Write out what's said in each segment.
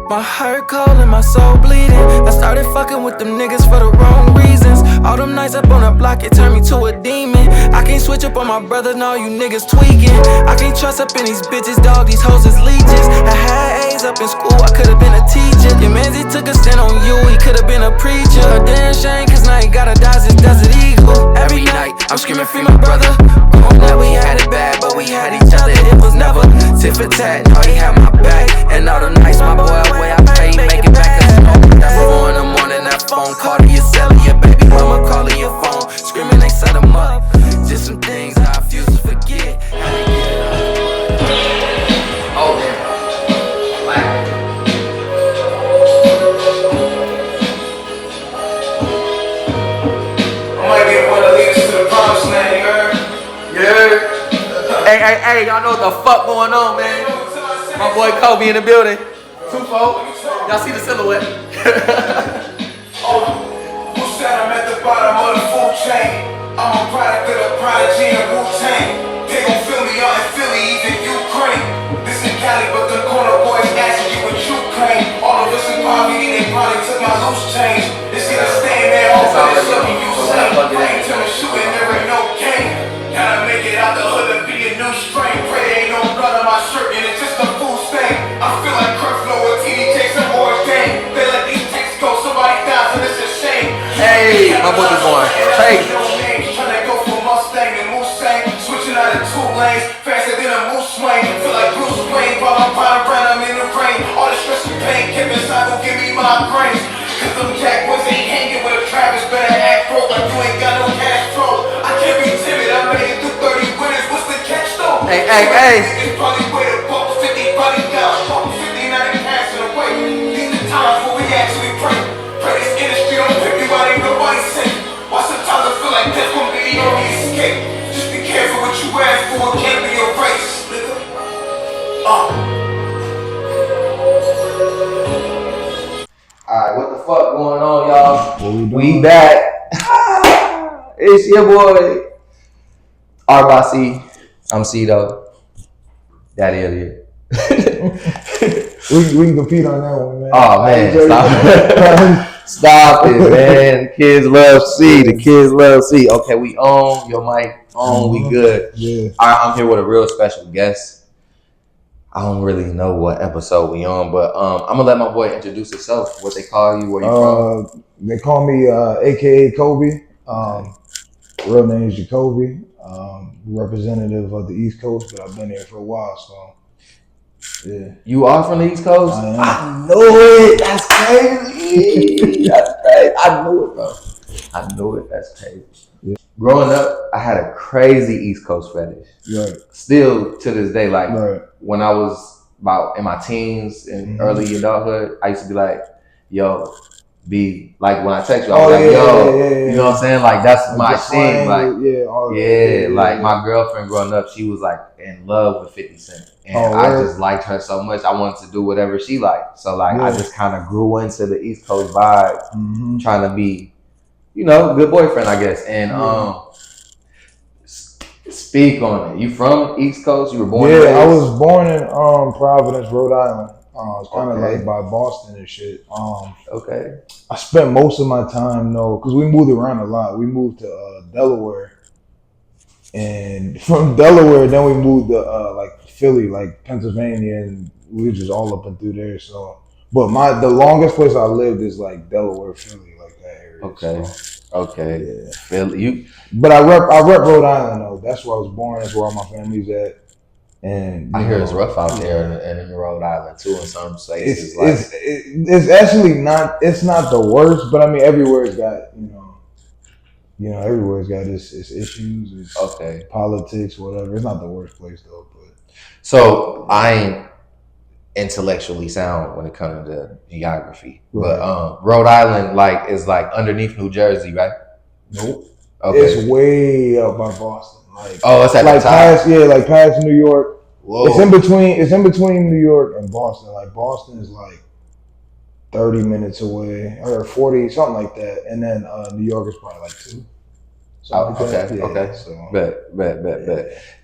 My heart cold and my soul bleeding. I started fucking with them niggas for the wrong reasons. All them nights up on the block, it turned me to a demon. I can't switch up on my brother, no, you niggas tweaking. I can't trust up in these bitches, dog, these hoes is leeches. I had A's up in school, I could've been a teacher. Your mans, he took a stand on you, he could've been a preacher. A damn shame, cause now he gotta dodge this desert eagle. Every night, I'm screaming free my brother. That we had it bad, but we had each other. It was never tit for tat, no, he had my back. And all the nights, my boy, away, I pray he make it back. Cause you know that 4 in the morning, that phone call to your celly, your baby mama calling your phone, screaming they set him up. Just some things I refuse to forget. Oh, damn. I might get one to lead us to the promised land, you heard? Yeah. Hey, y'all know what the fuck going on, man. My boy Kobi in the building. Twofold. Y'all see the silhouette. Who said I'm at the bottom of the food chain? I'm a product of the prodigy and Wu-Tang. They gon' feel me out in Philly, even Ukraine. This in Cali, but the corner boys asking you what you claim. All of us in poverty, they probably took my loose change. It's either staying there home, but it's looking you same. Playing till the shooting, there ain't no game. Gotta make it out the hood and be a new strain. Pray there ain't no blood on my shirt and it's just a food stain. I feel like Creflo or TD Jakes and Ordain. They let these takes go, somebody dies and it's a shame. Hey, my boy is going crazy. Tryna go from Mustang to Mustang, switching out of 2 lanes, faster than a moose swing. Feel like Bruce Wayne while I'm riding around, I'm in the rain. All the stress and pain kept inside gon' give me migraines. Cause them jack boys ain't hanging with a Travis, better act broke like you ain't got no cash flow. I can't be timid, I made it through 30 winners, what's the catch though? Hey. It's probably way to buck 50, probably down, buck 50, not in passing away. These the times where we actually pray. Pray this industry don't pick you out, ain't nobody safe. Why sometimes I feel like death gon' be the only escape. Just be careful what you ask for, it can't be your race, nigga. Alright, what the fuck going on, y'all? We back. It's your boy, ArtByC. I'm C-Though. Daddy of the year. We can compete on that one, man. Oh, man, stop. Stop it, man. Kids love C. The kids love C. Okay, we on. Your mic on. We good. Yeah. I'm here with a real special guest. I don't really know what episode we on, but I'm gonna let my boy introduce himself. What they call you? Where you from? They call me AKA Kobi. Real name is Jacoby. Representative of the East Coast, but I've been here for a while, so yeah. You are from the East Coast? I know it. That's crazy. That's crazy. I knew it, bro. I knew it. That's crazy. Yeah. Growing up, I had a crazy East Coast fetish. Right. Still to this day, like right. when I was about in my teens and early adulthood, I used to be like, yo, be like when I text you, I was like, yo, you know what I'm saying? Like that's my thing. Like, like my girlfriend growing up, she was like in love with 50 Cent. And I just liked her so much. I wanted to do whatever she liked. So like I just kind of grew into the East Coast vibe, trying to be, you know, good boyfriend, I guess. And speak on it. You from East Coast? You were born in I was born in Providence, Rhode Island. It's kind of like by Boston and shit. Okay. I spent most of my time though, because we moved around a lot. We moved to Delaware, and from Delaware, then we moved to like Philly, like Pennsylvania, and we were just all up and through there. So, but the longest place I lived is like Delaware, Philly, like that area. Okay. So, okay. Yeah. Philly, But I rep Rhode Island though. That's where I was born. That's where all my family's at. And I hear it's rough out there in Rhode Island too. In some places, it's actually not. It's not the worst, but I mean, everywhere's got everywhere's got its issues. Its politics, whatever. It's not the worst place though. But so I ain't intellectually sound when it comes to geography, right. But Rhode Island is like underneath New Jersey, right? Nope. Okay. It's way up by Boston. Like it's at like the top. Past New York. Whoa. It's in between New York and Boston. Like Boston is like 30 minutes away or 40, something like that. And then New York is probably like 2. Okay. So bet.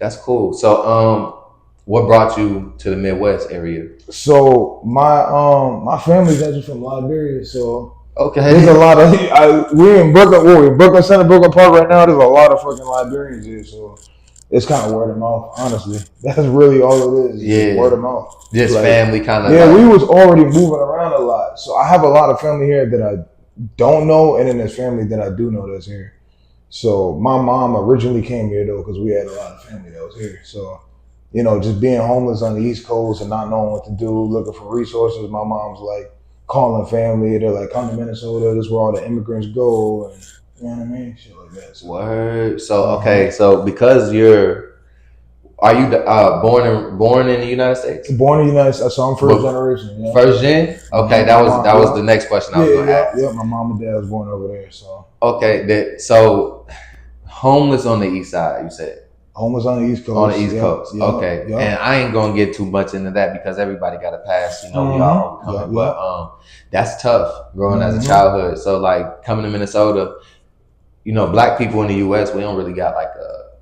That's cool. So What brought you to the Midwest area? So my family's actually from Liberia, so Okay. there's a lot of we're in Brooklyn. Well, we're in Brooklyn Center, Brooklyn Park right now. There's a lot of fucking Liberians here, so it's kind of word of mouth. Honestly, that's really all it is. Yeah, word of mouth. Just like, family kind of. Yeah, we was already moving around a lot, so I have a lot of family here that I don't know, and then there's family that I do know that's here. So my mom originally came here though because we had a lot of family that was here. So just being homeless on the East Coast and not knowing what to do, looking for resources. My mom's like calling family. They're like, come to Minnesota. This is where all the immigrants go. And you know what I mean? Shit like that. So, Word. So, okay. So because are you born in the United States? Born in the United States. So I'm first generation. Yeah. First gen? Okay. That was the next question I was going to ask. Yeah. My mom and dad was born over there. So. Okay. So homeless on the east side, you said? Homeless on the East Coast. On the East Coast. Okay. And I ain't going to get too much into that because everybody got a pass. We all overcome it. But that's tough growing as a childhood. So, like, coming to Minnesota, black people in the U.S., we don't really got, like, a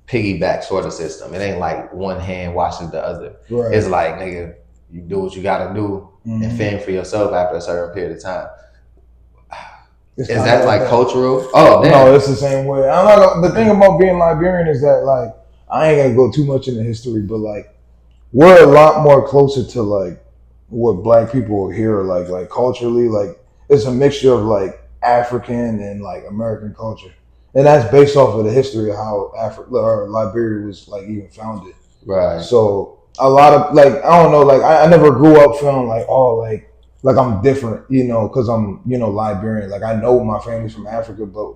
piggyback sort of system. It ain't like one hand washes the other. Right. It's like, nigga, you do what you got to do and fend for yourself after a certain period of time. Is that like cultural? Oh, damn. No, it's the same way. The thing about being Liberian is that, like, I ain't gonna go too much into history, but like, we're a lot more closer to like what black people here are like culturally. Like, it's a mixture of like African and like American culture, and that's based off of the history of how Liberia was like even founded. Right. So a lot of like, I don't know, like I never grew up feeling like like I'm different, because I'm, Liberian. Like, I know my family's from Africa, but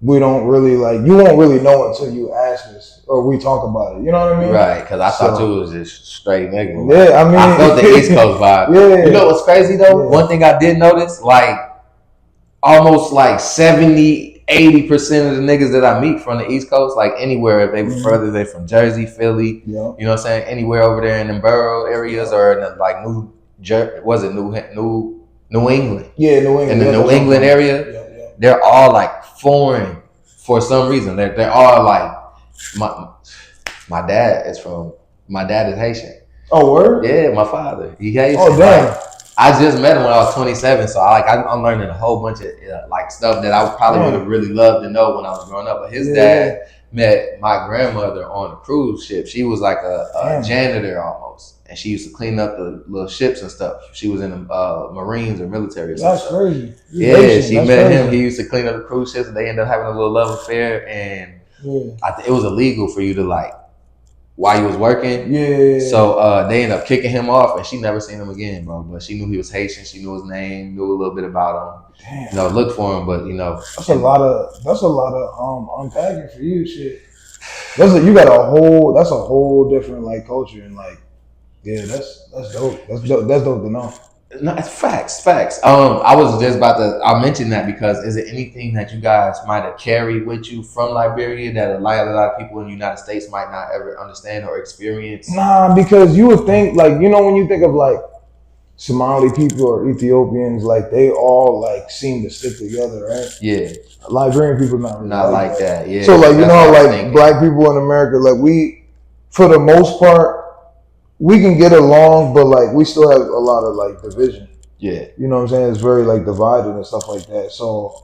we don't really, like, you won't really know until you ask us or we talk about it. You know what I mean? Right, because I thought you was just straight nigga. Yeah, I mean. I felt the East Coast vibe. Yeah. You know what's crazy, though? Yeah. One thing I did notice, like, almost like 70, 80% of the niggas that I meet from the East Coast, like, anywhere, if they whether they're from Jersey, Philly, you know what I'm saying? Anywhere over there in the borough areas or in the, like, was it New England? Yeah, New England. In the New England area, they're all like foreign for some reason. They're all like my dad is Haitian. Oh, word? Yeah, my father. He Haitian. Oh, damn. Like, I just met him when I was 27, so I'm learning a whole bunch of like stuff that I probably would have really loved to know when I was growing up. But his dad met my grandmother on a cruise ship. She was like a janitor almost. And she used to clean up the little ships and stuff. She was in the Marines or military or something. That's crazy. Yeah, she met him. He used to clean up the cruise ships and they ended up having a little love affair. And it was illegal for you to like, while he was working. Yeah. So they ended up kicking him off and she never seen him again, bro. But she knew he was Haitian. She knew his name, knew a little bit about him. Damn. Looked for him, but That's a lot of unpacking for you, shit. That's a whole different like culture and like, yeah, that's dope. That's dope to know. No, it's facts. I was just about to. I mentioned that because is it anything that you guys might have carried with you from Liberia that a lot of people in the United States might not ever understand or experience? Nah, because you would think like when you think of like Somali people or Ethiopians, like they all like seem to stick together, right? Yeah. Liberian people not like that. Yeah. So like like black people in America, like we, for the most part, we can get along, but like we still have a lot of like division. Yeah. You know what I'm saying? It's very like divided and stuff like that. So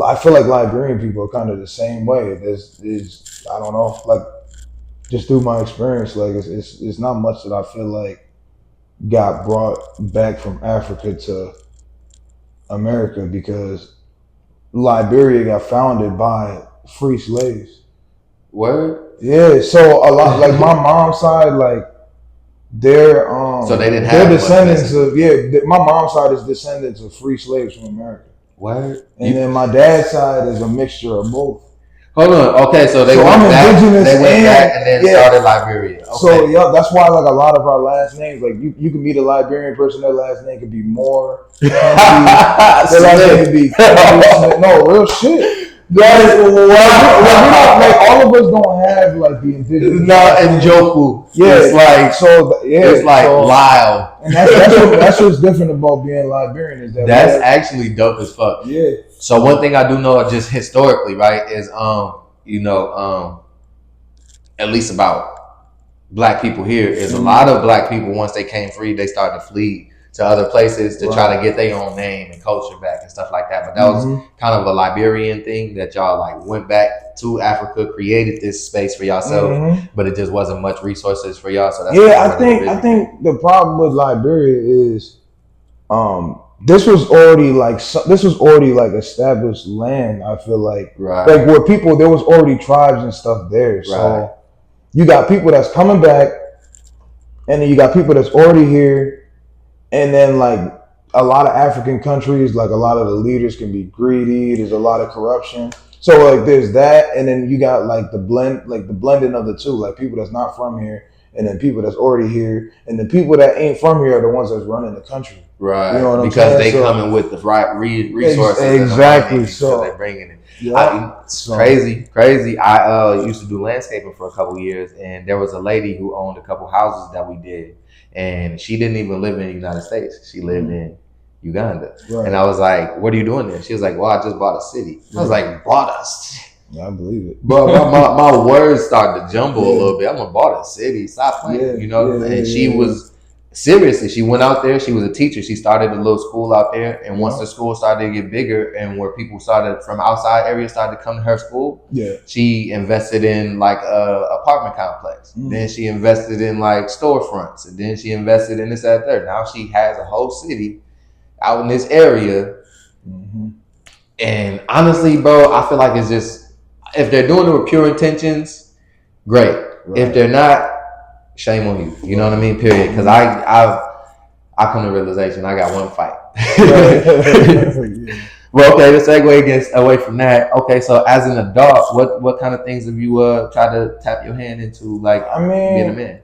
I feel like Liberian people are kind of the same way. There's I don't know, like just through my experience, like it's not much that I feel like got brought back from Africa to America because Liberia got founded by free slaves. Word? Yeah, so a lot like my mom's side, like they're so they didn't have descendants of my mom's side is descendants of free slaves from America. Word? And then my dad's side is a mixture of both. Hold on, okay, so they went back and then started Liberia. Okay. So that's why like a lot of our last names, like you can meet a Liberian person, their last name could be Moore, their last name could be no real shit. Like all of us don't have like the indigenous. Not Njoku. Yeah, it's like it's like Lyle. And that's what's different about being Liberian is that's actually dope as fuck. Yeah. So one thing I do know just historically, right, is at least about black people here, is a lot of black people, once they came free, they started to flee to other places to try to get their own name and culture back and stuff like that. But that was kind of a Liberian thing that y'all like went back to Africa, created this space for yourself, but it just wasn't much resources for y'all. So that's I think the problem with Liberia is this was already like established land. I feel like like where people, there was already tribes and stuff there. So you got people that's coming back, and then you got people that's already here, and then like a lot of African countries, like a lot of the leaders can be greedy. There's a lot of corruption. So like there's that, and then you got like the blending of the two, like people that's not from here, and then people that's already here, and the people that ain't from here are the ones that's running the country. Right. You know what I'm because saying? they coming with the right resources. Exactly. So they're bringing it. It's crazy. I used to do landscaping for a couple years, and there was a lady who owned a couple houses that we did, and she didn't even live in the United States. She lived in Uganda. And I was like, what are you doing there? She was like, well, I just bought a city. I was like, bought us? Yeah, I believe it. But my words started to jumble a little bit. I'm gonna bought a city. Stop playing, you know? And she was, seriously, she went out there. She was a teacher. She started a little school out there. And once the school started to get bigger and where people started from outside areas started to come to her school, she invested in like a apartment complex. Then she invested in like storefronts. And then she invested in this, that, third. Now she has a whole city out in this area. And honestly, bro, I feel like it's just, if they're doing it with pure intentions, great. If they're not, shame on you. You know what I mean? Period. Because I come to realization I got one fight. Well, okay, to segue away from that. Okay, so as an adult, what kind of things have you tried to tap your hand into, like being a man?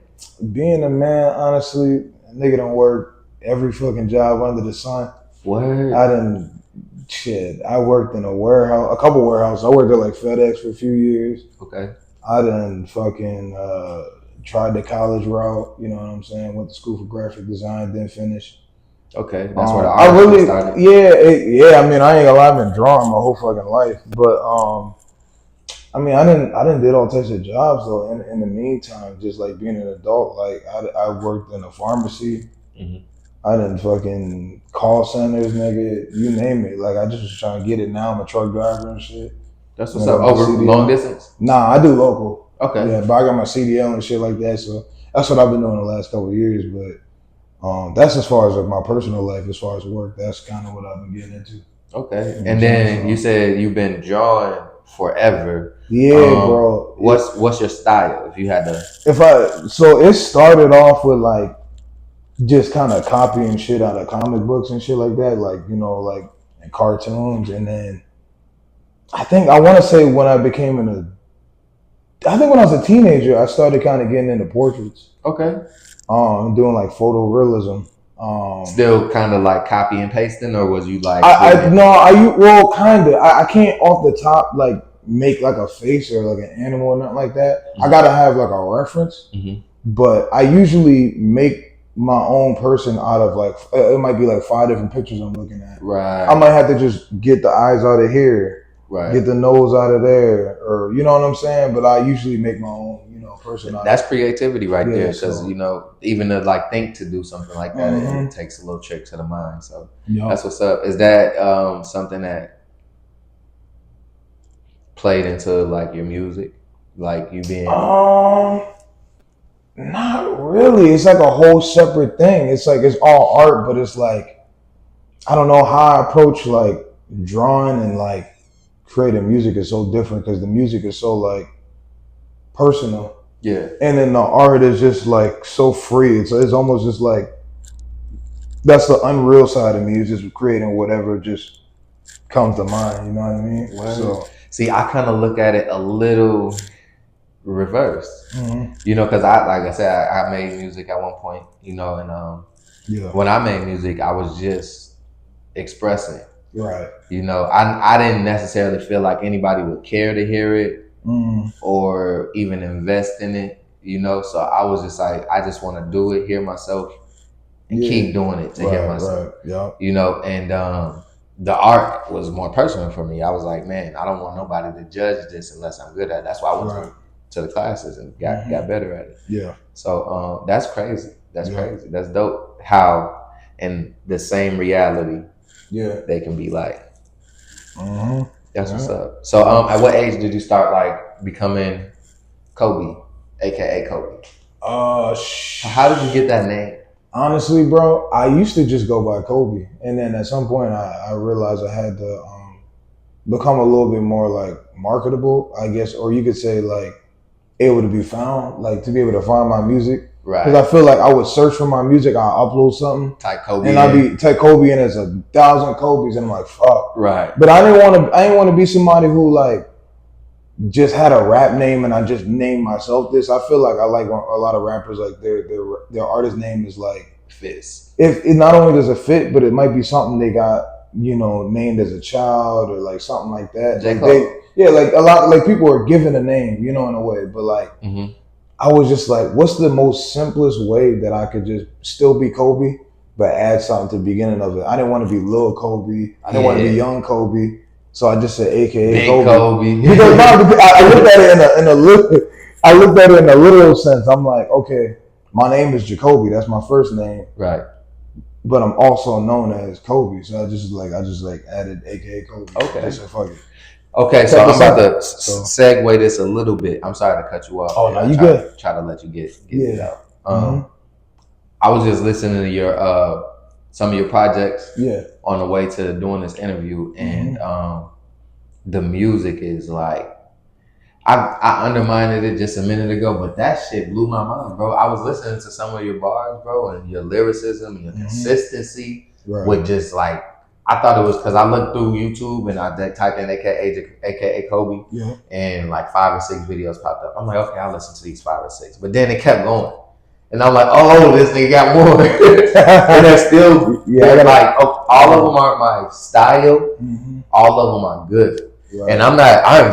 Being a man, honestly, a nigga don't work every fucking job under the sun. What? I worked in a couple warehouses. I worked at like FedEx for a few years. Okay. I done fucking tried the college route. You know what I'm saying? Went to school for graphic design, didn't finish. Okay, that's where the art started. Yeah. I mean, I ain't gonna lie, I've been drawing my whole fucking life, but I mean, I didn't did all types of jobs though. In the meantime, just like being an adult, like I worked in a pharmacy. I done fucking call centers, nigga, you name it. Like I just was trying to get it. Now I'm a truck driver and shit. That's what's up. Over long distance? Nah, I do local. Okay. Yeah, but I got my CDL and shit like that. So that's what I've been doing the last couple of years. But that's as far as my personal life, as far as work. That's kind of what I've been getting into. Okay. And then you said you've been drawing forever. Yeah, bro. What's your style? If you had to. So it started off with like just kind of copying shit out of comic books and shit like that, like, you know, like and cartoons. And then I want to say when I was a teenager, I started kind of getting into portraits. Okay. Doing like photorealism. Still kind of like copy and pasting, or was you like? Kind of. I can't off the top like make like a face or like an animal or nothing like that. I gotta have like a reference. But I usually make my own person out of like, it might be like 5 different pictures I'm looking at. Right. I might have to just get the eyes out of here, get the nose out of there, or you know what I'm saying? But I usually make my own, you know, person out. That's creativity right there, because you know, even to like think to do something like that, it takes a little trick to the mind. So that's what's up. Is that something that played into like your music, like you being? Not really. It's like a whole separate thing. It's like it's all art, but it's like I don't know how I approach like drawing and like creating music is so different because the music is so like personal. Yeah. And then the art is just like so free. It's almost just like that's the unreal side of me. It's just creating whatever just comes to mind. You know what I mean? Wow. So see, I kind of look at it a little reversed, you know, because like I said, I made music at one point, you know, and when I made music, I was just expressing, right? You know, I didn't necessarily feel like anybody would care to hear it or even invest in it, you know. So I was just like, I just want to do it, hear myself, and keep doing it to hear myself, you know. And the art was more personal for me. I was like, man, I don't want nobody to judge this unless I'm good at it. That's why I went to the classes and got better at it. Yeah. So that's crazy. That's crazy. That's dope. How in the same reality, they can be like. That's what's up. So at what age did you start like becoming Kobi, aka Kobi? How did you get that name? Honestly, bro, I used to just go by Kobi, and then at some point I realized I had to become a little bit more like marketable, I guess, or you could say like able to be found, like to be able to find my music. Right. Because I feel like I would search for my music, I'll upload something, type Kobi, and I'd be type Kobi, and there's 1,000 Kobis, and I'm like, fuck. Right. But I didn't want to be somebody who like just had a rap name and I just named myself this. I feel like I like a lot of rappers, like their artist name is like fits. If it not only does it fit, but it might be something they got, you know, named as a child or like something like that. Like a lot, like people are given a name, you know, in a way. But like, I was just like, what's the most simplest way that I could just still be Kobi, but add something to the beginning of it? I didn't want to be Lil Kobi. I didn't want to be Young Kobi. So I just said AKA Big Kobi. Kobi. Because I looked at it in a literal sense. I'm like, okay, my name is Jacoby. That's my first name. Right. But I'm also known as Kobi. So I just added AKA Kobi. Okay. I said, fuck it. Okay, so I'm about to segue this a little bit. I'm sorry to cut you off. Oh, no, you good. Try to let you get it out. I was just listening to your some of your projects on the way to doing this interview, and the music is like, I undermined it just a minute ago, but that shit blew my mind, bro. I was listening to some of your bars, bro, and your lyricism and your consistency with just like, I thought it was because I looked through YouTube and I typed in AKA Kobi, and like 5 or 6 videos popped up. I'm like, okay, I'll listen to these 5 or 6, but then it kept going. And I'm like, oh, this nigga got more. And they're still, like, all of them aren't my style. All of them are good. Right. And I'm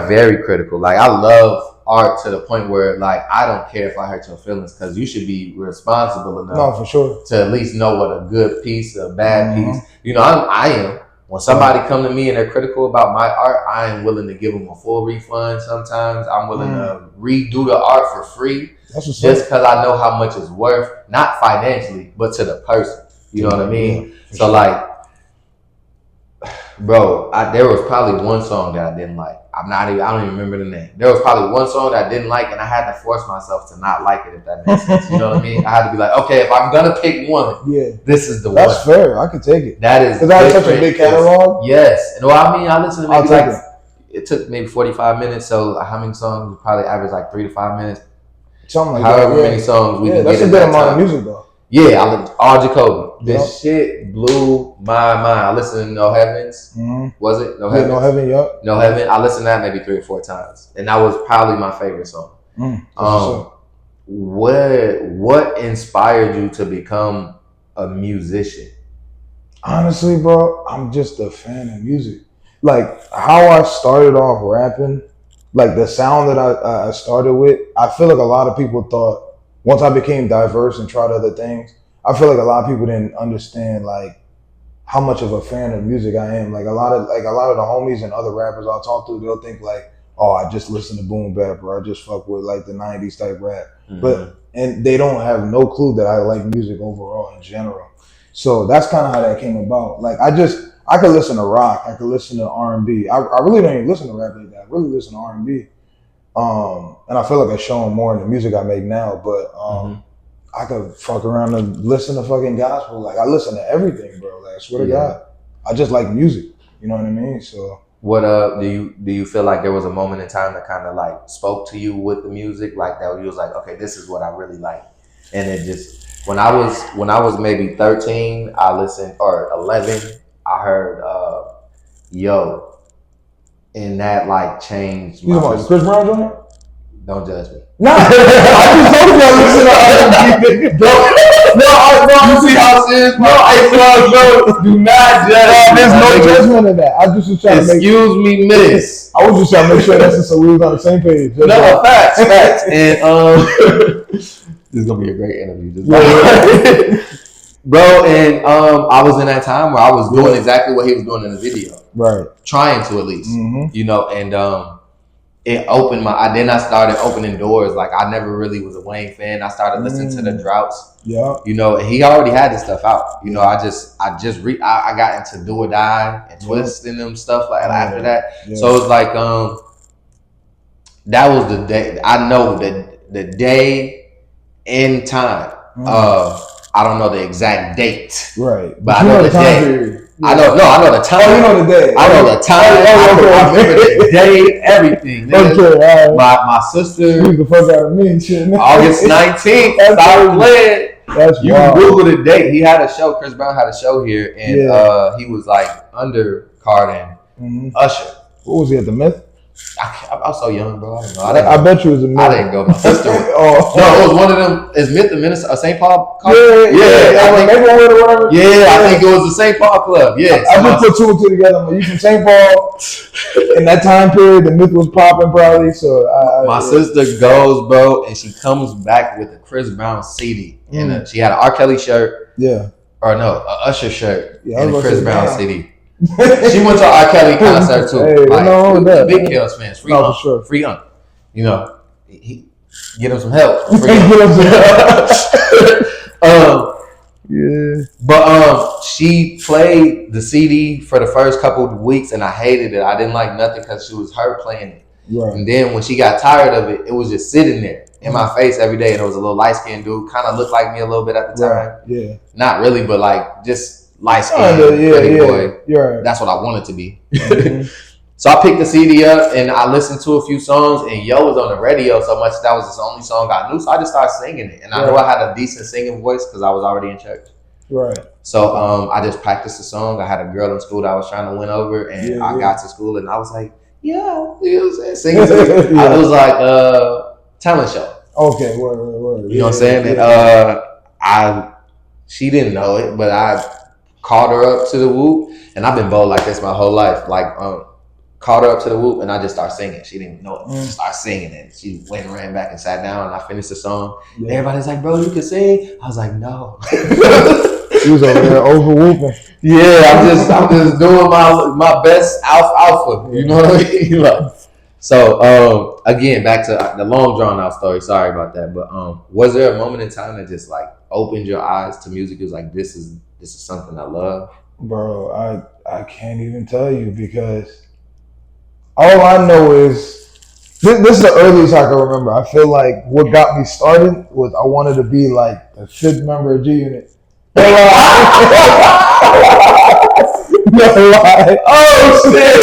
very critical. Like, I love art to the point where, like, I don't care if I hurt your feelings, because you should be responsible enough to at least know what a good piece, a bad piece. You know, I am. When somebody come to me and they're critical about my art, I am willing to give them a full refund sometimes. I'm willing to redo the art for free. Just because I know how much it's worth, not financially, but to the person. You know what I mean? So like, bro, there was probably one song that I didn't like. I don't even remember the name. There was probably one song that I didn't like, and I had to force myself to not like it, if that makes sense. You know what I mean? I had to be like, okay, if I'm gonna pick one, this is the one. That's fair. I can take it. That is because I have such a big catalog. Yes. And I listened to maybe it took maybe 45 minutes. So how many songs? Probably average like 3 to 5 minutes. Something like however many songs we can that's get a good amount of music though. Yeah, I listened all Jacoby. This shit blew my mind. I listened to No Heavens. Was it No Heavens? No Heaven, yup. No Heaven. I listened to that maybe 3 or 4 times, and that was probably my favorite song. What inspired you to become a musician? Honestly, bro, I'm just a fan of music. Like how I started off rapping. Like the sound that I started with, I feel like a lot of people thought once I became diverse and tried other things, I feel like a lot of people didn't understand like how much of a fan of music I am. Like a lot of the homies and other rappers I'll talk to, they'll think like, oh, I just listen to boom bap or I just fuck with like the 90s type rap. And they don't have no clue that I like music overall in general. So that's kind of how that came about. Like I could listen to rock. I could listen to R&B. I really don't even listen to rap like that. I really listen to R&B. And I feel like I show them more in the music I make now. But I could fuck around and listen to fucking gospel. Like I listen to everything, bro. Like I swear to God, I just like music. You know what I mean? So what do you feel like there was a moment in time that kind of like spoke to you with the music, like that you was like, okay, this is what I really like, and it just when I was maybe 13, I listened, or 11. I heard Yo, and that like changed my perspective. Chris Brown joint? Don't judge me. Nah, I just told you I listen to R&B. You see how serious bro? Do not judge. There's no judgment in that. I just was trying to make Excuse me, miss. I was just trying to make sure that's so we was on the same page. No, facts. And this is gonna be a great interview. Bro, and I was in that time where I was doing exactly what he was doing in the video. Right. Trying to, at least. You know, and it opened then I started opening doors. Like I never really was a Wayne fan. I started listening to the Droughts. Yeah. You know, and he already had this stuff out. You know, I got into Do or Die and Twist and them stuff like after that. Yeah. So it's like that was the day. I know that the day and time. I don't know the exact date. Right. But I know the day. Period. Yeah. I know the time. Oh, you know the day. I know the time. I remember the day, everything. Okay, all right. My sister. You the fuck out of me and shit. August 19th. Stop playing. You can Google the date. He had a show. Chris Brown had a show here, and he was like undercarding Usher. What was he at the Myth? I was so young, bro. I didn't know. I bet you it was a Myth. I didn't go. My sister. Oh. No, it was one of them. Is Myth the Minister? St. Paul? Yeah. I think I think it was the St. Paul Club. Yeah. I just put 2 and 2 together. I'm like, you from St. Paul? In that time period, the Myth was popping probably. So my sister goes, bro, and she comes back with a Chris Brown CD, and she had an R. Kelly shirt. Yeah. Or no, a Usher shirt and a Chris Brown CD. She went to an R. Kelly concert too. Hey, like, big Kills fans, free for sure. Free Young. You know, get him some help. Yeah. But she played the CD for the first couple of weeks, and I hated it. I didn't like nothing because she was her playing it. Right. And then when she got tired of it, it was just sitting there in my face every day. And it was a little light skinned dude, kind of looked like me a little bit at the time. Right. Yeah. Not really, but like just light skinned, pretty boy. Right. That's what I wanted to be. So I picked the CD up and I listened to a few songs, and Yo was on the radio so much that was the only song I knew. So I just started singing it, and I knew I had a decent singing voice because I was already in church. Right. So I just practiced the song. I had a girl in school that I was trying to win over, and I got to school and I was like, you know what I'm saying? Singing. It was like talent show. Okay, word. You know what I'm saying? And she didn't know it, but I called her up to the whoop, and I've been bold like this my whole life. Like called her up to the whoop, and I just started singing. She didn't even know it. Just started singing it. She went and ran back and sat down, and I finished the song. Yeah. Everybody's like, bro, you can sing? I was like, no. She was over there over whooping. Yeah, I'm just doing my best alpha. You know what I mean? Like, so again, back to the long drawn out story. Sorry about that, but was there a moment in time that just like opened your eyes to music? It was like this is something I love, bro. I can't even tell you because all I know is this is the earliest I can remember. I feel like what got me started was I wanted to be like the 5th member of G Unit. No lie. Oh shit.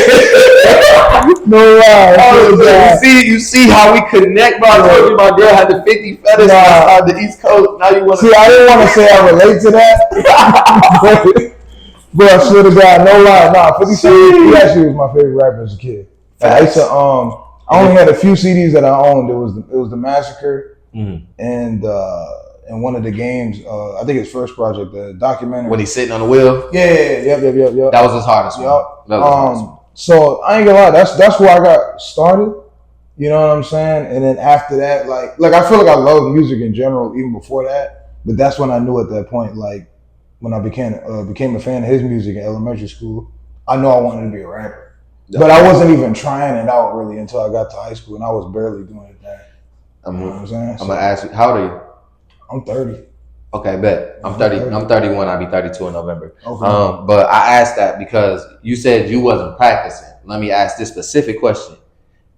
No lie. Oh, you see how we connect, bro. I told you my girl had the 50 feathers outside the East Coast. Now you want to see, I didn't want to say I relate to that. But I swear to God, no lie. Nah, 50 Cent, he actually was my favorite rapper as a kid. I used to I only had a few CDs that I owned. It was the Massacre and one of the games, I think his first project, the documentary. When he's sitting on the wheel? Yeah. That was his hardest one. So I ain't gonna lie, that's where I got started. You know what I'm saying? And then after that, like I feel like I love music in general, even before that. But that's when I knew at that point, like when I became a fan of his music in elementary school, I knew I wanted to be a rapper. But I wasn't even trying it out really until I got to high school, and I was barely doing it then. You know what I'm saying? I'm gonna ask you, how old are you? I'm 30. Okay, bet. I'm 30. I'm 31. I'll be 32 in November. Okay. But I asked that because you said you wasn't practicing. Let me ask this specific question.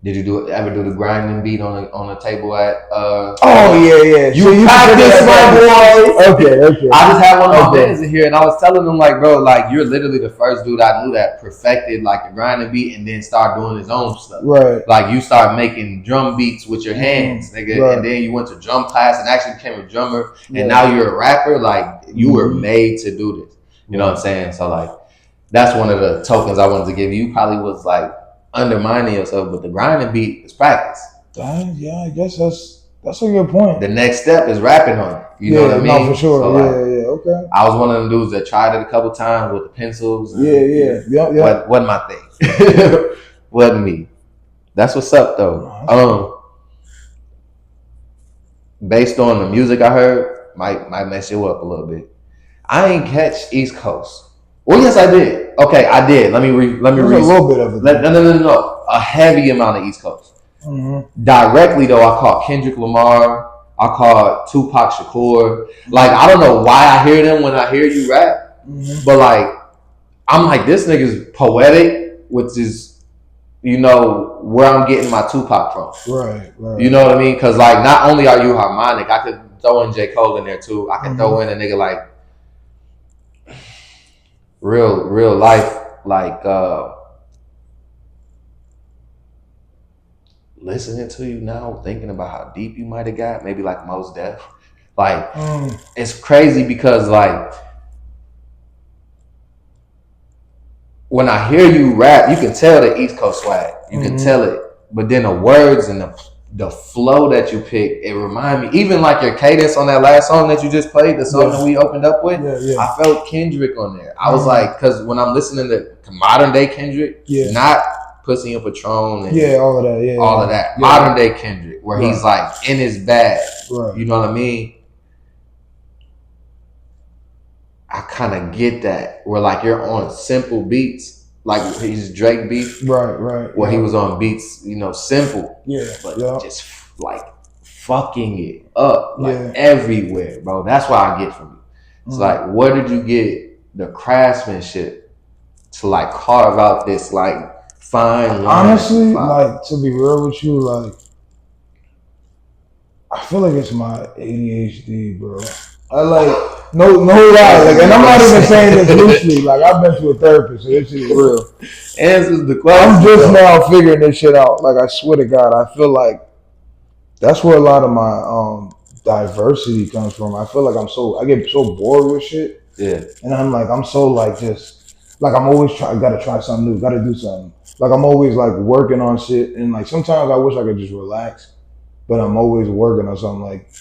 Did you ever do the grinding beat on a table at? Oh yeah. You practice, my boy. Okay. I just had one of my fans in here, and I was telling them like, bro, like you're literally the first dude I knew that perfected like the grinding beat and then start doing his own stuff. Right. Like you start making drum beats with your hands, nigga, and then you went to drum class and actually became a drummer, and now you're a rapper. Like you were made to do this. You know what I'm saying? So like that's one of the tokens I wanted to give you. You probably was like undermining yourself, but the grinding beat is practice. Yeah, I guess that's a good point. The next step is rapping on it. You know what I mean? No, for sure. So yeah, okay. I was one of them dudes that tried it a couple times with the pencils. Yeah. Wasn't my thing. Wasn't me. That's what's up though. Based on the music I heard, might mess you up a little bit. I ain't catch East Coast. Well, yes, I did. Okay, I did. Let me read. A little bit of it. No. A heavy amount of East Coast. Directly though, I caught Kendrick Lamar. I caught Tupac Shakur. Like I don't know why I hear them when I hear you rap, but like I'm like this nigga's poetic, which is where I'm getting my Tupac from. Right. You know what I mean? Because like not only are you harmonic, I could throw in J. Cole in there too. I can throw in a nigga like real life, like listening to you now, thinking about how deep you might have got, maybe like Mos Def. Like it's crazy because like when I hear you rap, you can tell the East Coast swag. You can tell it. But then the words and the flow that you pick, it remind me, even like your cadence on that last song that you just played, the song that we opened up with, I felt Kendrick on there. I was like, because when I'm listening to modern day Kendrick, not Pussy and Patron and all of that. Modern day Kendrick, where he's like in his bag. Right. You know what I mean? I kind of get that where like you're on simple beats, like he's Drake beat, right. Where he was on beats, simple, but just like fucking it up, like everywhere, bro. That's what I get from you. It's like, where did you get the craftsmanship to like carve out this like fine line? Honestly, like to be real with you, like I feel like it's my ADHD, bro. I like no lie, like, and I'm not even saying this loosely. Like I've been to a therapist, so this is real. Answers the question. I'm just now figuring this shit out. Like I swear to God, I feel like that's where a lot of my diversity comes from. I feel like I get so bored with shit. Yeah. And I'm so like just like I'm always gotta try something new, gotta do something. Like I'm always like working on shit, and like sometimes I wish I could just relax, but I'm always working on something. Like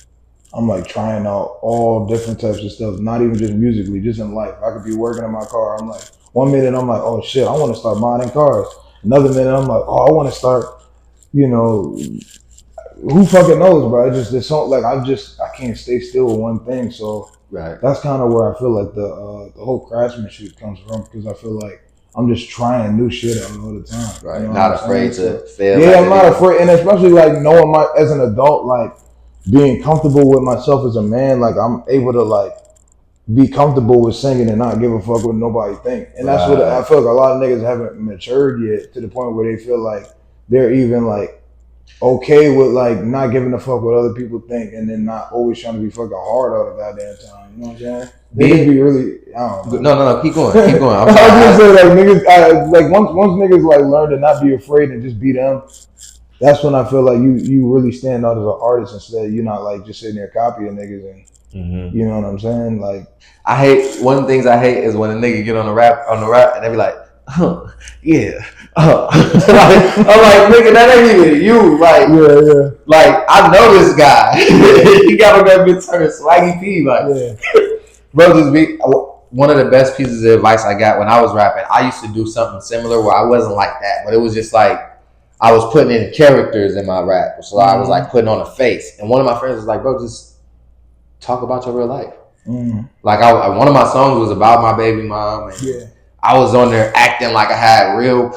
I'm like trying out all different types of stuff, not even just musically, just in life. I could be working in my car. I'm like, one minute I'm like, oh shit, I want to start modding cars. Another minute I'm like, oh, I want to start, who fucking knows, bro? It's just this song, like I can't stay still with one thing. So that's kind of where I feel like the whole craftsmanship comes from, because I feel like I'm just trying new shit out all the time. Right, not afraid to fail. Yeah, I'm not afraid, and especially like knowing as an adult, like being comfortable with myself as a man, like I'm able to like be comfortable with singing and not give a fuck what nobody think. And that's what I feel like a lot of niggas haven't matured yet to the point where they feel like they're even like okay with like not giving a fuck what other people think, and then not always trying to be fucking hard all the goddamn time. You know what I'm saying? They can be really, I don't know. No, keep going. I'm I was gonna say like niggas, like once niggas like learn to not be afraid and just be them, that's when I feel like you really stand out as an artist, instead you're not like just sitting there copying niggas and you know what I'm saying? Like one of the things I hate is when a nigga get on the rap and they be like, yeah. I'm like, nigga, that ain't even you. Like, like I know this guy. He got on that bitch turning swaggy P. Like, bro, just be one of the best pieces of advice I got when I was rapping. I used to do something similar where I wasn't like that, but it was just like I was putting in characters in my rap. So I was like putting on a face. And one of my friends was like, bro, just talk about your real life. Like one of my songs was about my baby mom, and I was on there acting like I had real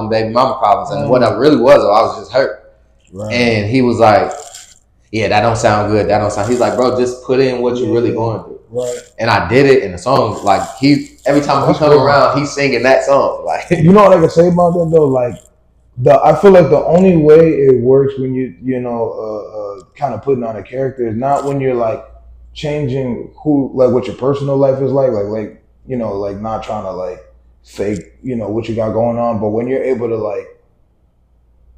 baby mama problems, and what I really was, I was just hurt. And he was like, yeah, that don't sound good. He's like, bro, just put in what you're really going through. And I did it in the song. Like every time he come around, he's singing that song. Like, you know what I can say about that though? Like I feel like the only way it works when you kind of putting on a character is not when you're like changing what your personal life is like not trying to like fake what you got going on, but when you're able to like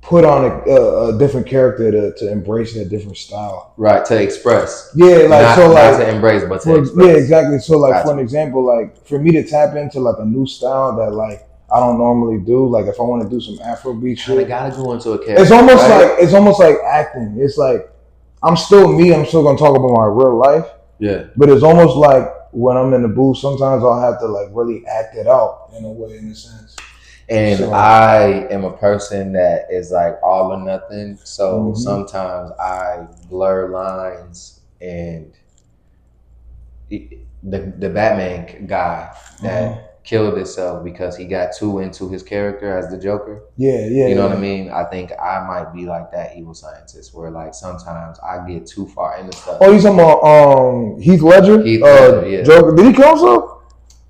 put on a different character to embrace that different style, right? To express, not to embrace, but to express. Exactly. So like for an example, like for me to tap into like a new style that like I don't normally do, like if I want to do some Afrobeat shit, I gotta go into a character. It's almost like acting. It's like I'm still me. I'm still gonna talk about my real life. Yeah. But it's almost like when I'm in the booth, sometimes I'll have to like really act it out in a sense. And I am a person that is like all or nothing. So sometimes I blur lines, and the Batman guy that killed himself because he got too into his character as the Joker. Yeah. You know what I mean? I think I might be like that evil scientist where like sometimes I get too far into stuff. Oh, you talking about Heath Ledger? Heath Ledger, yeah. Joker. Did he kill himself?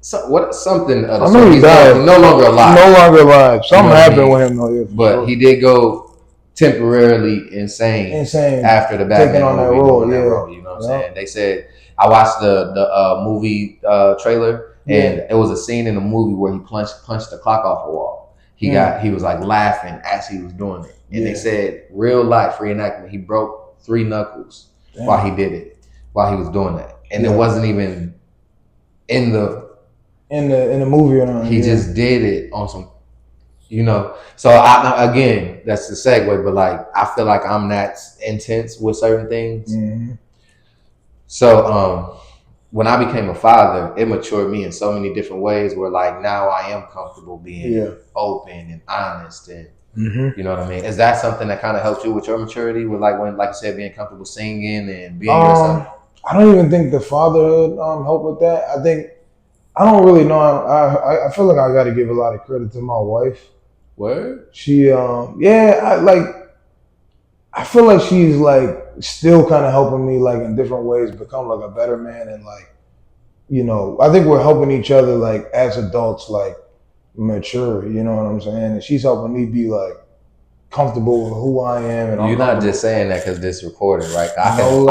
Something of the I know he died. No longer alive. No longer alive. Something happened with him though. Yeah, but sure. He did go temporarily insane after the Batman on movie, that role. That role, you know what I'm saying? They said I watched the movie trailer, and it was a scene in the movie where he punched the clock off a wall. He was like laughing as he was doing it, and they said real life reenactment. He broke 3 knuckles while he did it, while he was doing that, and it wasn't even in the movie or nothing. He just did it on some, you know. So I again, that's the segue, but like I feel like I'm that intense with certain things. Mm-hmm. So when I became a father, it matured me in so many different ways. Where like now I am comfortable being open and honest, and you know what I mean. Is that something that kind of helped you with your maturity? With like when, like you said, being comfortable singing and being yourself. I don't even think the fatherhood helped with that. I don't really know. I feel like I got to give a lot of credit to my wife. Word? She, I feel like she's like still kind of helping me like in different ways become like a better man, and like, you know, I think we're helping each other like as adults like mature. You know what I'm saying? And she's helping me be like comfortable with who I am. And you're not just saying that because this recorded, right? I can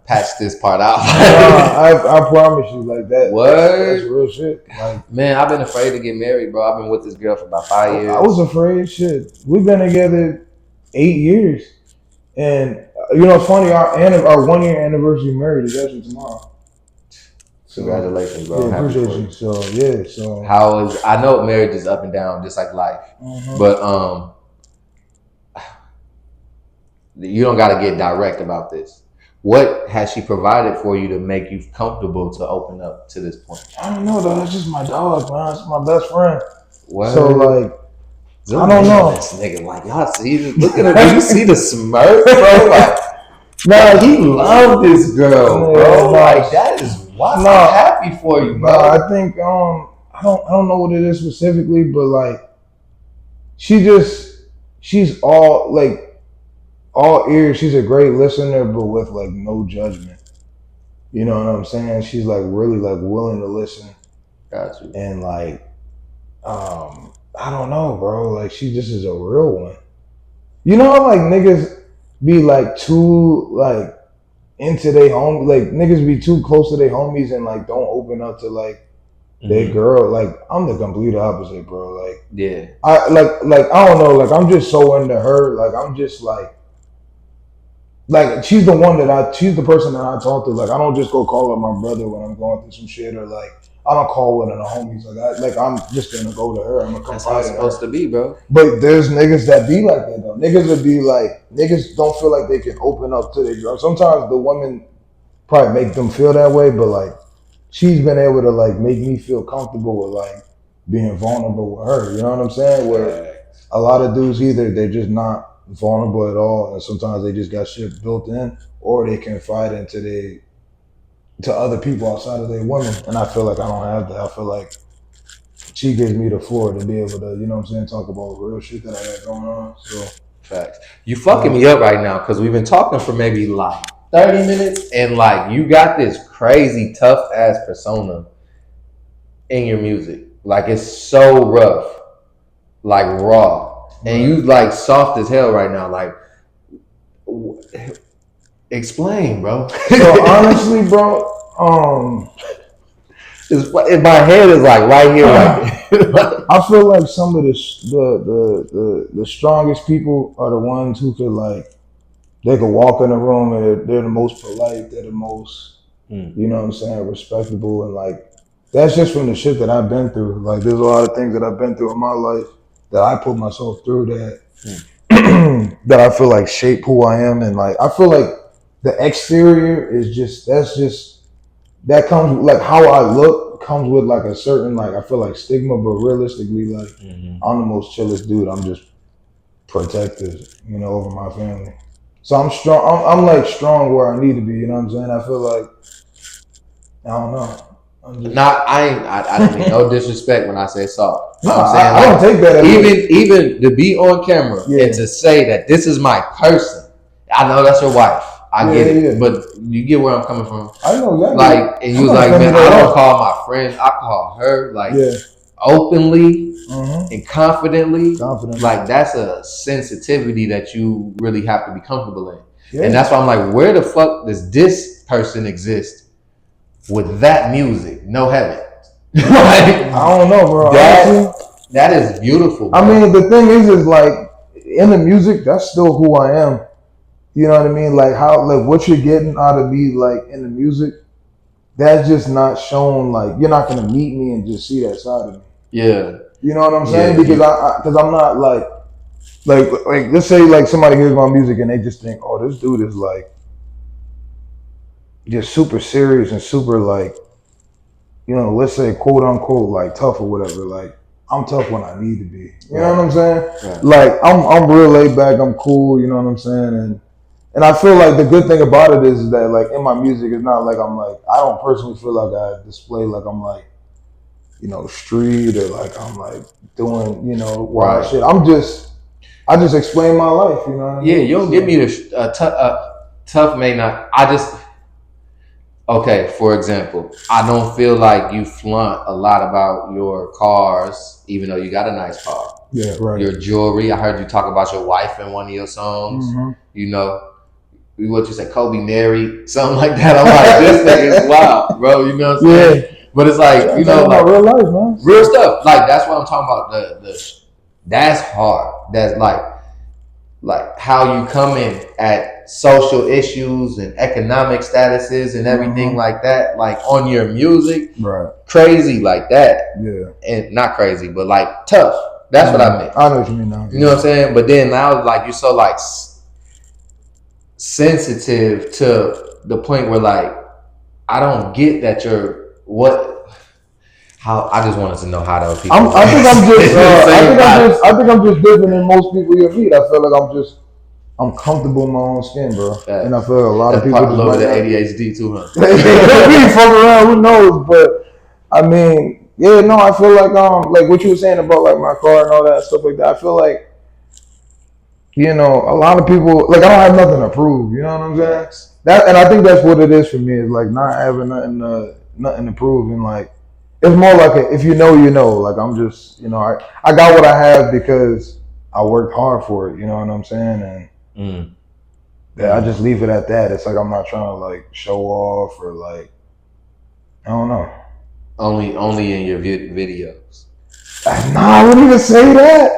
patch this part out. I promise you, like that. What? That's real shit. Like, man, I've been afraid to get married, bro. I've been with this girl for about 5 years. I was afraid. Shit, we've been together 8 years, and you know, it's funny. Our 1 year anniversary married is actually tomorrow. So, congratulations, bro. Yeah, appreciate you. So how is? I know marriage is up and down, just like life, but you don't got to get direct about this. What has she provided for you to make you comfortable to open up to this point? I don't know, though. That's just my dog, man. It's my best friend. What? So, like, I don't know. This nigga, like, y'all see this? Look at him. Do you see the smirk, bro? Like, nah, he loved this girl, bro. Like, that is why I'm happy for you, bro. I think, I don't know what it is specifically, but, like, she's all ears. She's a great listener, but with like no judgment. You know what I'm saying? She's like really like willing to listen. Got you. And like, I don't know, bro. Like she just is a real one. You know how like niggas be like too like into their home, like niggas be too close to their homies and like don't open up to like their girl. Like I'm the complete opposite, bro. Like I like I don't know. Like I'm just so into her. Like I'm just like she's the person that I talk to. Like I don't just go call up my brother when I'm going through some shit, or like I don't call one of the homies. Like I'm just gonna go to her. I'm gonna That's how it's supposed to be, bro. But there's niggas that be like that though. Niggas don't feel like they can open up to their girl. Sometimes the women probably make them feel that way, but like she's been able to like make me feel comfortable with like being vulnerable with her. You know what I'm saying? Where a lot of dudes either they're just not vulnerable at all, and sometimes they just got shit built in, or they confide into other people outside of their women. And I feel like I don't have that. I feel like she gives me the floor to be able to, you know what I'm saying, talk about real shit that I got going on. So facts. You fucking me up right now because we've been talking for maybe like 30 minutes, and like you got this crazy tough ass persona in your music. Like it's so rough, like raw. And you like soft as hell right now. Like, explain, bro. So honestly, bro, in my head is like right here. Like, I feel like some of the strongest people are the ones who could like they could walk in a room and they're the most polite. They're the most, you know what I'm saying, respectable, and like that's just from the shit that I've been through. Like there's a lot of things that I've been through in my life that I put myself through that that I feel like shape who I am. And like I feel like the exterior is that comes like how I look comes with like a certain like I feel like stigma, but realistically like I'm the most chillest dude. I'm just protective, you know, over my family. So I'm strong. I'm like strong where I need to be. You know what I'm saying? I feel like I don't know. I didn't mean no disrespect when I say soft. No, I'm saying I don't take that. Even to be on camera and to say that this is my person. I know that's your wife. I get it, but you get where I'm coming from. I know exactly. Like, and you was like, man, I don't call my friend. I call her like openly and confidently. Like, that's a sensitivity that you really have to be comfortable in. Yeah. And that's why I'm like, where the fuck does this person exist with that music? No heaven. Like, I don't know, bro. That is beautiful, bro. I mean, the thing is like in the music, that's still who I am. You know what I mean? Like what you're getting out of me, like in the music, that's just not shown. Like, you're not gonna meet me and just see that side of me. Yeah. You know what I'm saying? Because because I'm not like let's say like somebody hears my music and they just think, oh, this dude is like just super serious and super like, you know, let's say quote unquote like tough or whatever. Like, I'm tough when I need to be. You know what I'm saying? Right. Like I'm real laid back. I'm cool. You know what I'm saying? And I feel like the good thing about it is that like in my music, it's not like I'm like, I don't personally feel like I display like I'm like, you know, street or like I'm like doing, you know, wild shit. I just explain my life. You know what I mean? Yeah, you don't give me the tough may not. Okay, for example, I don't feel like you flaunt a lot about your cars, even though you got a nice car. Yeah, right. Your jewelry. I heard you talk about your wife in one of your songs. Mm-hmm. You know, what you say, Kobi married, something like that. I'm like, this thing is wild, bro. You know what I'm saying? Yeah. But it's like, you know, like real life, man. Real stuff. Like, that's what I'm talking about. That's hard. That's like how you come in at social issues and economic statuses and everything like that, like on your music, right? Crazy like that, yeah. And not crazy, but like tough. That's what I mean. I know what you mean now. You know what I'm saying? But then now, like, you're so like sensitive to the point where like I don't get that you're how I just wanted to know how those people. I think I'm just different than most people you meet. I feel like I'm comfortable in my own skin, bro. Facts. And I feel like a lot of people just love the ADHD too, huh? Maybe fuck around, who knows? But I mean, yeah, no, I feel like what you were saying about like my car and all that stuff like that. I feel like, you know, a lot of people, like, I don't have nothing to prove. You know what I'm saying? And I think that's what it is for me. Is like not having nothing to prove, and like it's more like if you know, you know. Like, I'm just, you know, I got what I have because I worked hard for it. You know what I'm saying? And I just leave it at that. It's like I'm not trying to like show off or like, I don't know. Only in your videos. Nah, I wouldn't even say that.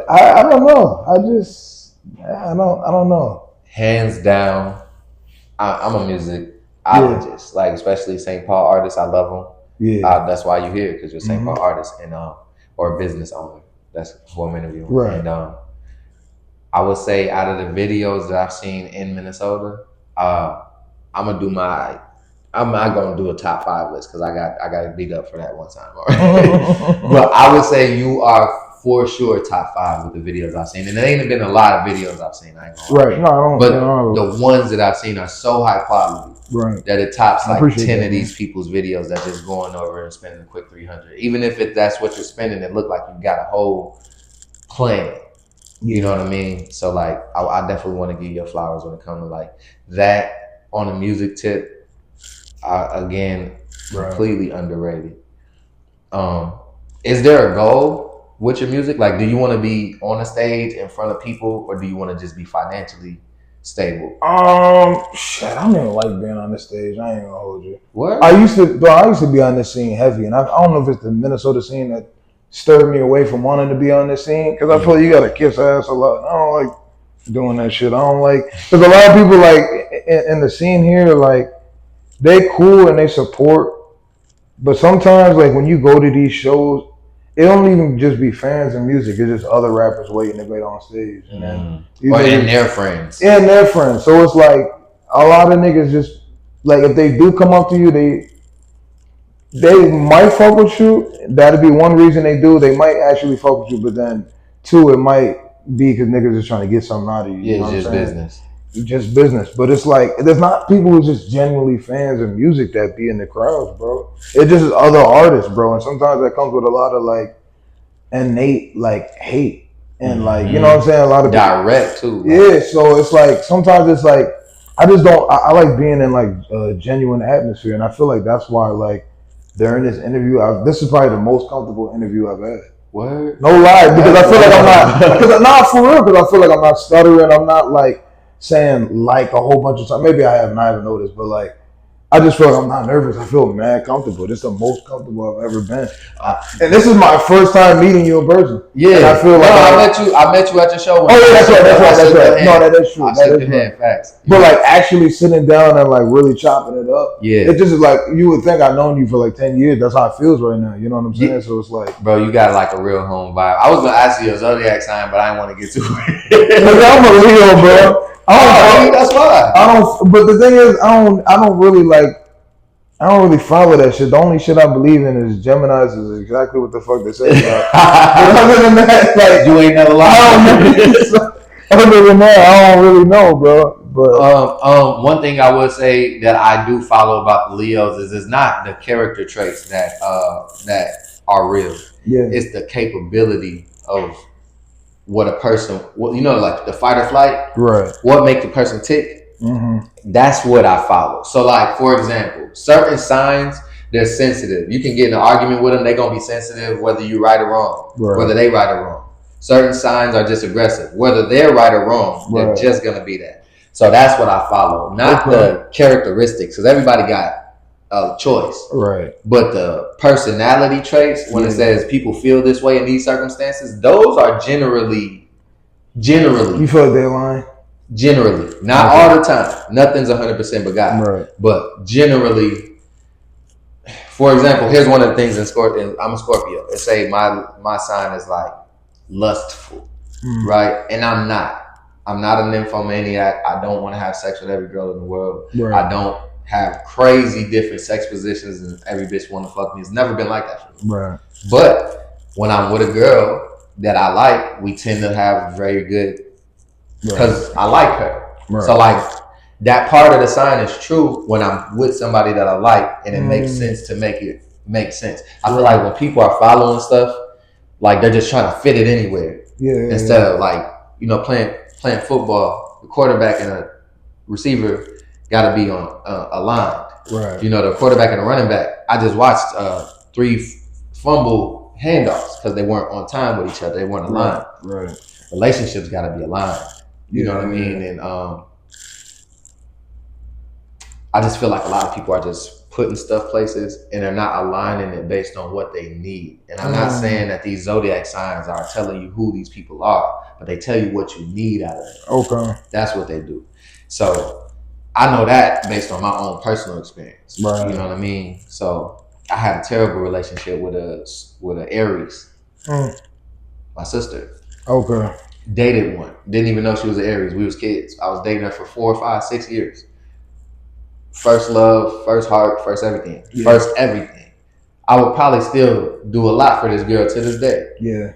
I don't know. I don't know. Hands down, I'm a musicologist. Like, especially St. Paul artists, I love them. Yeah, that's why you're here, because you're a St. Paul artist and or a business owner. That's who I'm interviewing. Right. And I would say out of the videos that I've seen in Minnesota, I'm not gonna do a top 5 list because I got beat up for that one time already. But I would say you are for sure top 5 with the videos I've seen, and there ain't been a lot of videos I've seen. I ain't gonna lie. No, I don't. But the ones that I've seen are so high quality, right, that it tops like 10 of these people's videos that just going over and spending a quick 300. Even if that's what you're spending, it look like you got a whole plan. You know what I mean? So like, I definitely want to give you flowers when it comes to like that on a music tip. Again, completely underrated. Is there a goal with your music? Like, do you want to be on a stage in front of people, or do you want to just be financially stable? Shit, I don't even like being on the stage. I ain't gonna hold you. What? I used to be on this scene heavy, and I don't know if it's the Minnesota scene that stirred me away from wanting to be on this scene, because I feel like you gotta kiss ass a lot. I don't like doing that shit. I don't like, because a lot of people like in the scene here, like, they cool and they support, but sometimes like when you go to these shows, it don't even just be fans and music. It's just other rappers waiting to get on stage, and then and their friends. Yeah, and their friends. So it's like a lot of niggas just like, if they do come up to you, they might fuck with you. That'd be one reason they do. They might actually fuck with you, but then 2, it might be because niggas is trying to get something out of you. Yeah, it's just business. just business. But it's like there's not people who just genuinely fans of music that be in the crowds, bro. It just is other artists, bro. And sometimes that comes with a lot of like innate like hate and like you know what I'm saying. A lot of direct too. Yeah, so it's like sometimes it's like I just don't. I like being in like a genuine atmosphere, and I feel like that's why like during this interview, this is probably the most comfortable interview I've had. What? No lie, because I feel like I'm not. Because I'm not for real. Because I feel like I'm not stuttering. I'm not like saying like a whole bunch of times. Maybe I have not even noticed, but like I just feel like I'm not nervous. I feel mad comfortable. This is the most comfortable I've ever been. And this is my first time meeting you in person. Yeah, and I feel like I met you at your show. Oh yeah, that's right. No, that is true. That is right. Facts. But like actually sitting down and like really chopping it up. Yeah. It just is like you would think I've known you for like 10 years. That's how it feels right now. You know what I'm saying? Yeah. So it's like, bro, you got like a real home vibe. I was gonna ask you a zodiac sign, but I didn't want to get to it. I'm a Leo, bro. That's why. I don't. But the thing is, I don't really follow that shit. The only shit I believe in is Gemini's is exactly what the fuck they say about. But other than that, like you ain't never lied. Other than that, I don't really know, bro. But one thing I would say that I do follow about the Leos is it's not the character traits that are real. Yeah, it's the capability of what a person, like the fight or flight. Right. What make the person tick. Mm-hmm. That's what I follow. So like, for example, certain signs, they're sensitive. You can get in an argument with them. They're going to be sensitive whether you right or wrong, whether they right or wrong. Certain signs are just aggressive. Whether they're right or wrong, they're just going to be that. So that's what I follow. Not the characteristics, because everybody got a choice. Right. But the personality traits, when it says people feel this way in these circumstances, those are generally. You feel like they're lying? Generally, not all the time. Nothing's 100% but God. Right. But generally, for example, here's one of the things in Scorpio. I'm a Scorpio. It say my sign is like lustful, right? And I'm not. I'm not a nymphomaniac. I don't want to have sex with every girl in the world. Right. I don't have crazy different sex positions and every bitch want to fuck me. It's never been like that for me. Right. But when I'm with a girl that I like, we tend to have very good. Because I like her. Right. So like that part of the sign is true when I'm with somebody that I like and it makes sense to make it make sense. I feel like when people are following stuff, like they're just trying to fit it anywhere. Instead of like, playing football, the quarterback and a receiver gotta be on aligned. Right. The quarterback and the running back. I just watched 3 fumble handoffs because they weren't on time with each other. They weren't aligned. Right. Relationships gotta be aligned. You know what I mean? And I just feel like a lot of people are just putting stuff places and they're not aligning it based on what they need. And I'm not saying that these zodiac signs are telling you who these people are, but they tell you what you need out of it. Okay. That's what they do. So I know that based on my own personal experience. Right. You know what I mean? So I had a terrible relationship with a Aries. My sister. Okay. Dated one. Didn't even know she was an Aries. We was kids. I was dating her for 4, 5, 6 years. First love, first heart, first everything. Yeah. First everything. I would probably still do a lot for this girl to this day. Yeah.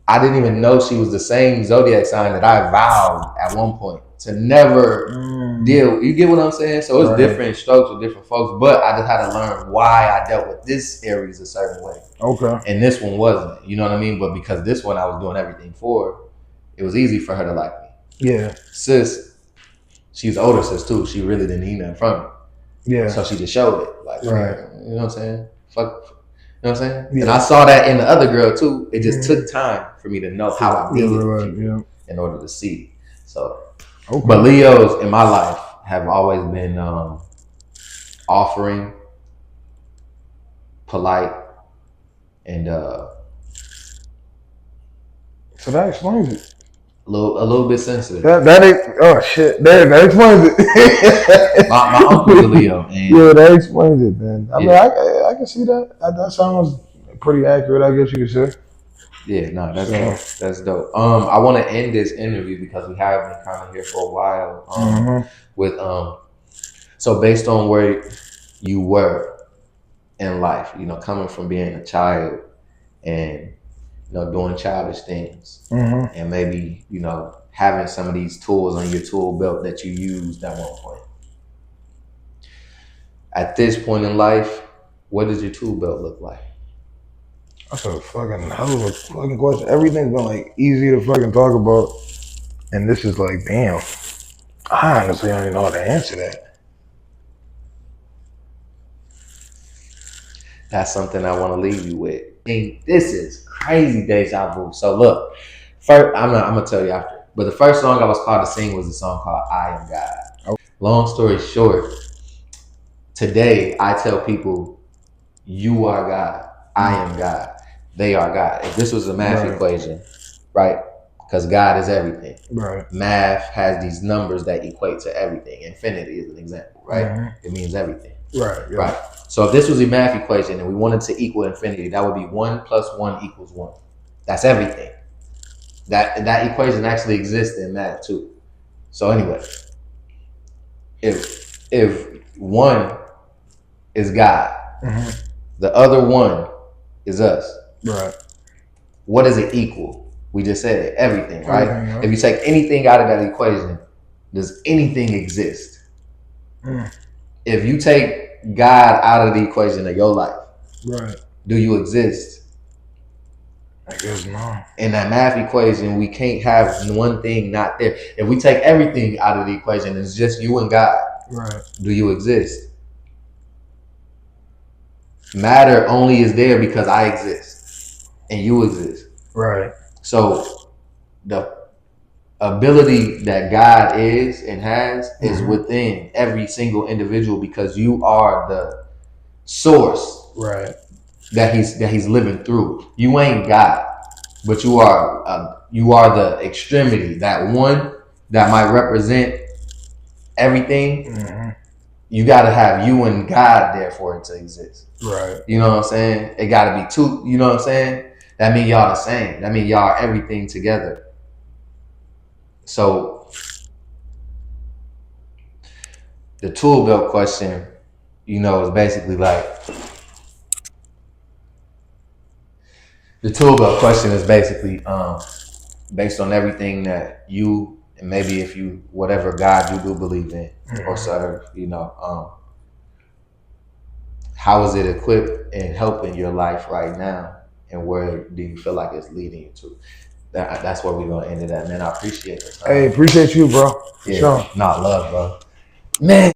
I didn't even know she was the same zodiac sign that I vowed at one point to never deal. You get what I'm saying? So it's different strokes with different folks, but I just had to learn why I dealt with this Aries a certain way. Okay. And this one wasn't. You know what I mean? But because this one I was doing everything for, it was easy for her to like me. Yeah. Sis, she's older sis too. She really didn't need nothing from me. Yeah. So she just showed it. Like, you know what I'm saying? Fuck. You know what I'm saying? Yeah. And I saw that in the other girl too. It just took time for me to know how I needed people in order to see. So, but Leos in my life have always been offering, polite, and so that explains it. A little bit sensitive. That explains it. my uncle's a Leo. Yeah, that explains it, man. I mean, I can see that. That sounds pretty accurate, I guess you could say. Yeah, no, that's dope. That's dope. I want to end this interview because we have been kind of here for a while. With so based on where you were in life, coming from being a child and doing childish things, and maybe having some of these tools on your tool belt that you used at one point. At this point in life, what does your tool belt look like? That's a fucking hell of a fucking question. Everything's been like easy to fucking talk about, and this is like, damn. I honestly don't even know how to answer that. That's something I want to leave you with. And this is crazy deja vu. So look, first I'm gonna tell you after. But the first song I was called to sing was a song called "I Am God." Oh. Long story short, today I tell people, "You are God. I am God. They are God." If this was a math equation, right? Because God is everything. Right. Math has these numbers that equate to everything. Infinity is an example, right? Mm-hmm. It means everything. Right. Yeah. Right. So if this was a math equation and we wanted to equal infinity, that would be 1 + 1 = 1. That's everything. That equation actually exists in math too. So anyway, if one is God, mm-hmm. the other one is us. Right. What does it equal? We just said it, everything, right? If you take anything out of that equation, does anything exist? Mm. If you take God out of the equation of your life, right, do you exist? I guess not. In that math equation, we can't have one thing not there. If we take everything out of the equation, it's just you and God. Right. Do you exist? Matter only is there because I exist and you exist. Right. So the ability that God is and has is within every single individual because you are the source. Right. That he's living through. You ain't God, but you are the extremity, that one that might represent everything. Mm-hmm. You got to have you and God there for it to exist. Right. You know what I'm saying? It got to be two. You know what I'm saying? That means y'all the same. That means y'all are everything together. So the tool belt question, is basically like, the tool belt question is basically based on everything that you, and maybe if you, whatever God you do believe in or serve, how is it equipped and helping your life right now? And where do you feel like it's leading you to? That's where we're going to end it at, man. I appreciate it. Hey, appreciate you, bro. Yeah. Sure. Not love, bro. Man.